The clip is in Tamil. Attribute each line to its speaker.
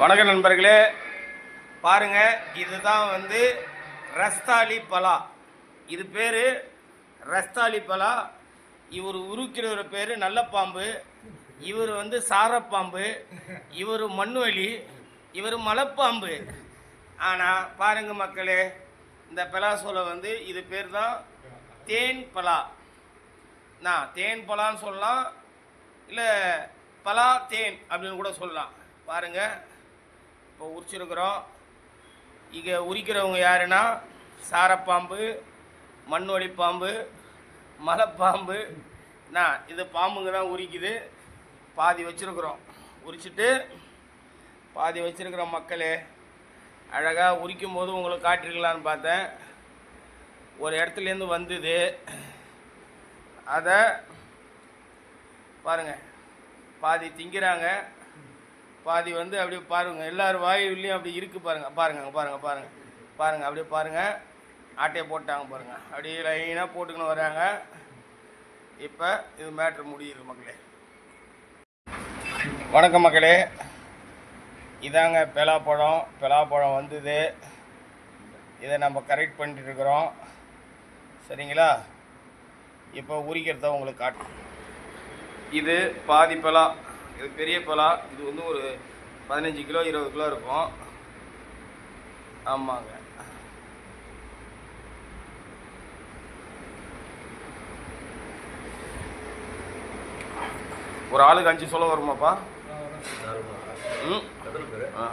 Speaker 1: வணக்கம் நண்பர்களே, பாருங்க, இதுதான் வந்து ரஸ்தாலி பலா. இது பேர் ரஸ்தாலி பலா. இவர் உருக்கிறவர் பேர் நல்ல பாம்பு, இவர் வந்து சாரப்பாம்பு, இவர் மண்வெளி, இவர் மலைப்பாம்பு. ஆனால் பாருங்க மக்களே, இந்த பலாசோலை வந்து இது பேர் தான் தேன் பலா. நான் தேன் பலான்னு சொல்லலாம், இல்லை பலா தேன் அப்படின்னு கூட சொல்லலாம். பாருங்கள், இப்போ உரிச்சிருக்கிறோம். இங்கே உரிக்கிறவங்க யாருன்னா சாரப்பாம்பு, மண்வெளி பாம்பு, மலைப்பாம்பு. நான் இது பாம்புங்க தான் உரிக்குது. பாதி வச்சுருக்குறோம், உரிச்சிட்டு பாதி வச்சுருக்குறோம். மக்களே, அழகாக உரிக்கும் போது உங்களுக்கு காட்டிருக்கலான்னு பார்த்தேன். ஒரு இடத்துலேருந்து வந்தது, அதை பாருங்கள், பாதி திங்கிறாங்க, பாதி வந்து அப்படியே பாருங்கள், எல்லாரும் வாயிலையும் அப்படி இருக்குது பாருங்கள். பாருங்கள் பாருங்கள் பாருங்கள் பாருங்கள் அப்படியே பாருங்கள், ஆட்டையை போட்டாங்க பாருங்கள், அப்படியே லைனாக போட்டுக்கின்னு வராங்க. இப்போ இது மேட்ரு முடியுது மக்களே. வணக்கம் மக்களே, இதாங்க பலாப்பழம் வந்தது. இதை நம்ம கரெக்ட் பண்ணிட்டு இருக்கிறோம், சரிங்களா? இப்போ உரிக்கிறத உங்களுக்கு காட்டு. இது பாதி பலா, இது பெரிய பலா. இது வந்து ஒரு 15 கிலோ 20 கிலோ இருக்கும். ஆமாங்க. ஒரு ஆளுக்கு 5 சொல்ல வருமாப்பா? ம், ஆ.